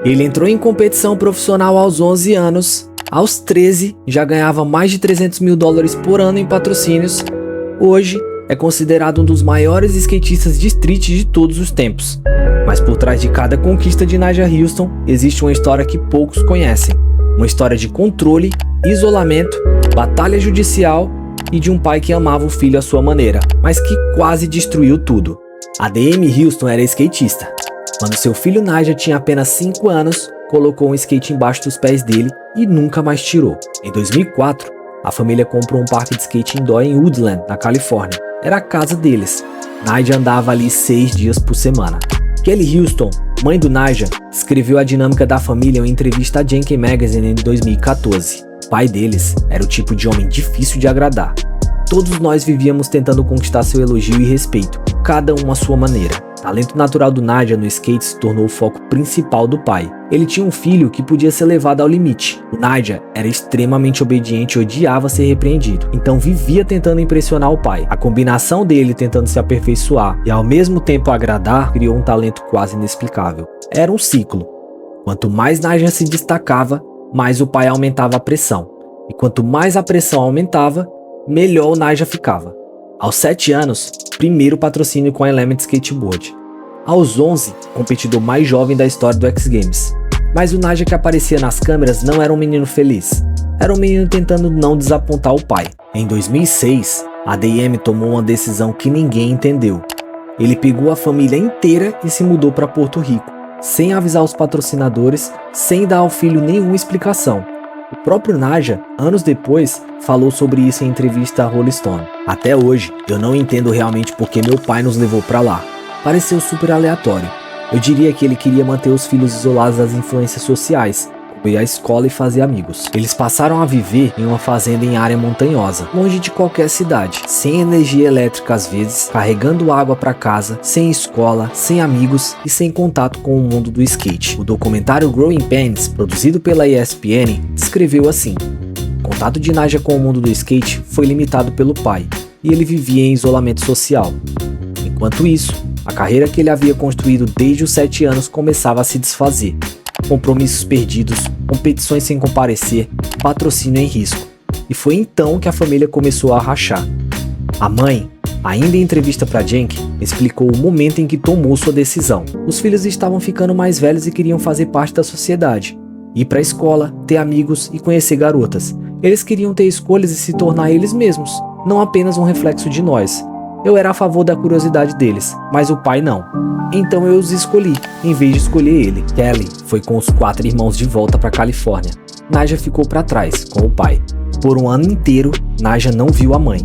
Ele entrou em competição profissional aos 11 anos, aos 13 já ganhava mais de 300 mil dólares por ano em patrocínios. Hoje é considerado um dos maiores skatistas de street de todos os tempos. Mas por trás de cada conquista de Nyjah Huston existe uma história que poucos conhecem. Uma história de controle, isolamento, batalha judicial e de um pai que amava o filho à sua maneira, mas que quase destruiu tudo. A DM Huston era skatista. Quando seu filho Nyjah tinha apenas 5 anos, colocou um skate embaixo dos pés dele e nunca mais tirou. Em 2004, a família comprou um parque de skate indoor em Woodland, na Califórnia. Era a casa deles. Nyjah andava ali 6 dias por semana. Kelly Huston, mãe do Nyjah, descreveu a dinâmica da família em uma entrevista à Yankee Magazine em 2014. O pai deles era o tipo de homem difícil de agradar. Todos nós vivíamos tentando conquistar seu elogio e respeito, cada um à sua maneira. O talento natural do Nyjah no skate se tornou o foco principal do pai. Ele tinha um filho que podia ser levado ao limite. O Nyjah era extremamente obediente e odiava ser repreendido, então vivia tentando impressionar o pai. A combinação dele tentando se aperfeiçoar e ao mesmo tempo agradar criou um talento quase inexplicável. Era um ciclo. Quanto mais Nyjah se destacava, mais o pai aumentava a pressão. E quanto mais a pressão aumentava, melhor o Nyjah ficava. Aos 7 anos, primeiro patrocínio com a Element Skateboard. Aos 11, competidor mais jovem da história do X Games. Mas o Nyjah que aparecia nas câmeras não era um menino feliz. Era um menino tentando não desapontar o pai. Em 2006, a DM tomou uma decisão que ninguém entendeu. Ele pegou a família inteira e se mudou para Porto Rico, sem avisar os patrocinadores, sem dar ao filho nenhuma explicação. O próprio Nyjah, anos depois, falou sobre isso em entrevista à Rolling Stone. Até hoje, eu não entendo realmente porque meu pai nos levou pra lá. Pareceu super aleatório. Eu diria que ele queria manter os filhos isolados das influências sociais, como ir à escola e fazer amigos. Eles passaram a viver em uma fazenda em área montanhosa, longe de qualquer cidade, sem energia elétrica às vezes, carregando água para casa, sem escola, sem amigos e sem contato com o mundo do skate. O documentário Growing Pains, produzido pela ESPN, descreveu assim: o contato de Nyjah com o mundo do skate foi limitado pelo pai, e ele vivia em isolamento social. Enquanto isso, a carreira que ele havia construído desde os 7 anos começava a se desfazer. Compromissos perdidos, competições sem comparecer, patrocínio em risco. E foi então que a família começou a rachar. A mãe, ainda em entrevista para Yankee, explicou o momento em que tomou sua decisão. Os filhos estavam ficando mais velhos e queriam fazer parte da sociedade. Ir para a escola, ter amigos e conhecer garotas. Eles queriam ter escolhas e se tornar eles mesmos, não apenas um reflexo de nós. Eu era a favor da curiosidade deles, mas o pai não. Então eu os escolhi, em vez de escolher ele. Kelly foi com os 4 irmãos de volta para Califórnia. Nyjah ficou para trás, com o pai. Por um ano inteiro, Nyjah não viu a mãe.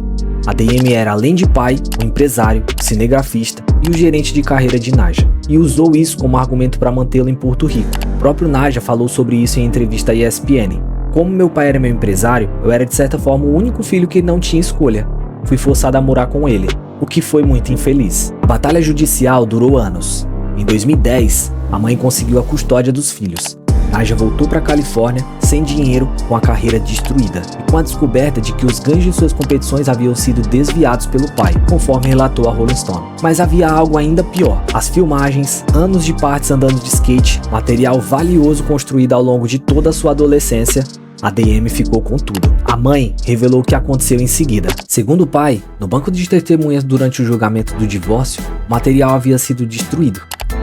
A DM era, além de pai, um empresário, cinegrafista e o gerente de carreira de Nyjah, e usou isso como argumento para mantê-lo em Porto Rico. O próprio Nyjah falou sobre isso em entrevista à ESPN. Como meu pai era meu empresário, eu era de certa forma o único filho que não tinha escolha. Fui forçado a morar com ele, o que foi muito infeliz. A batalha judicial durou anos. Em 2010, a mãe conseguiu a custódia dos filhos. Nyjah voltou para a Califórnia sem dinheiro, com a carreira destruída e com a descoberta de que os ganhos de suas competições haviam sido desviados pelo pai, conforme relatou a Rolling Stone. Mas havia algo ainda pior: as filmagens, anos de partes andando de skate, material valioso construído ao longo de toda a sua adolescência. A DM ficou com tudo. A mãe revelou o que aconteceu em seguida. Segundo o pai, no banco de testemunhas durante o julgamento do divórcio, o material havia sido destruído.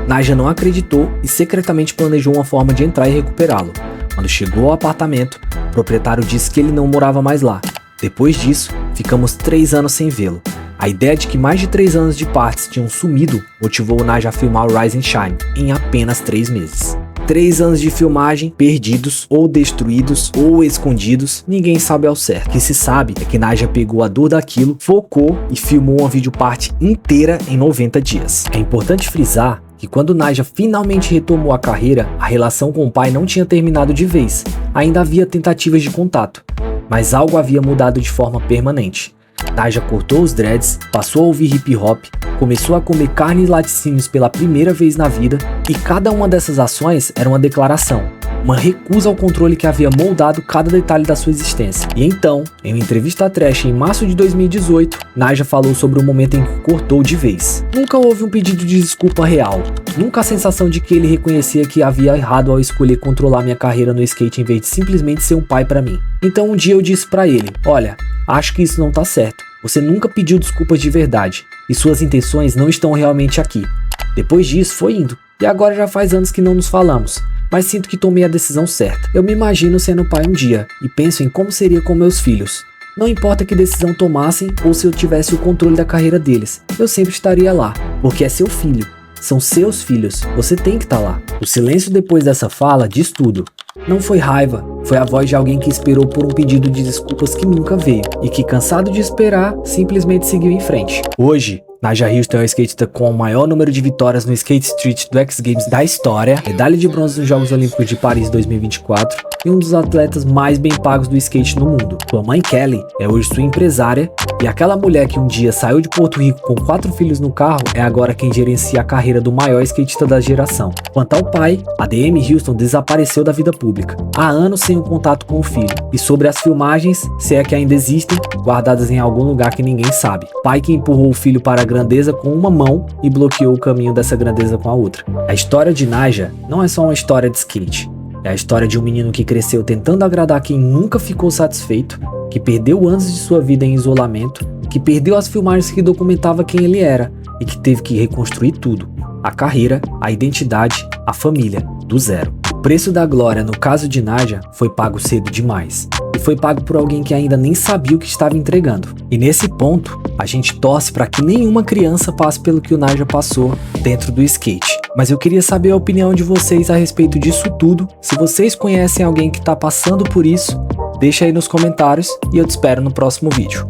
Nyjah não acreditou e secretamente planejou uma forma de entrar e recuperá-lo. Quando chegou ao apartamento, o proprietário disse que ele não morava mais lá. Depois disso, ficamos 3 anos sem vê-lo. A ideia de que mais de 3 anos de partes tinham sumido motivou o Nyjah a filmar o Rise and Shine em apenas 3 meses. 3 anos de filmagem, perdidos, ou destruídos, ou escondidos, ninguém sabe ao certo. O que se sabe é que Nyjah pegou a dor daquilo, focou e filmou uma videoparte inteira em 90 dias. É importante frisar que quando Nyjah finalmente retomou a carreira, a relação com o pai não tinha terminado de vez. Ainda havia tentativas de contato, mas algo havia mudado de forma permanente. Nyjah cortou os dreads, passou a ouvir hip hop, começou a comer carne e laticínios pela primeira vez na vida, e cada uma dessas ações era uma declaração. uma recusa ao controle que havia moldado cada detalhe da sua existência. E então, em uma entrevista à Trash em março de 2018, Naja falou sobre o momento em que cortou de vez. Nunca houve um pedido de desculpa real, nunca a sensação de que ele reconhecia que havia errado ao escolher controlar minha carreira no skate em vez de simplesmente ser um pai pra mim. Então um dia eu disse pra ele, olha, acho que isso não tá certo, você nunca pediu desculpas de verdade, e suas intenções não estão realmente aqui. Depois disso foi indo, e agora já faz anos que não nos falamos, mas sinto que tomei a decisão certa. Eu me imagino sendo pai um dia, e penso em como seria com meus filhos. Não importa que decisão tomassem ou se eu tivesse o controle da carreira deles, eu sempre estaria lá, porque é seu filho. São seus filhos, você tem que estar lá. O silêncio depois dessa fala diz tudo. Não foi raiva, foi a voz de alguém que esperou por um pedido de desculpas que nunca veio e que, cansado de esperar, simplesmente seguiu em frente. Hoje, Naja Houston é o skatista com o maior número de vitórias no Skate Street do X Games da história, medalha de bronze nos Jogos Olímpicos de Paris 2024 e um dos atletas mais bem pagos do skate no mundo. Sua mãe Kelly é hoje sua empresária e aquela mulher que um dia saiu de Porto Rico com 4 filhos no carro é agora quem gerencia a carreira do maior skatista da geração. Quanto ao pai, a DM Houston desapareceu da vida pública, há anos sem um contato com o filho. E sobre as filmagens, se é que ainda existem, guardadas em algum lugar que ninguém sabe. Pai que empurrou o filho para a grandeza com uma mão e bloqueou o caminho dessa grandeza com a outra. A história de Naja não é só uma história de skate. É a história de um menino que cresceu tentando agradar quem nunca ficou satisfeito, que perdeu anos de sua vida em isolamento, que perdeu as filmagens que documentavam quem ele era e que teve que reconstruir tudo. A carreira, a identidade, a família, do zero. O preço da glória no caso de Naja foi pago cedo demais. E foi pago por alguém que ainda nem sabia o que estava entregando. E nesse ponto, a gente torce para que nenhuma criança passe pelo que o Naja passou dentro do skate. Mas eu queria saber a opinião de vocês a respeito disso tudo. Se vocês conhecem alguém que está passando por isso, deixa aí nos comentários e eu te espero no próximo vídeo.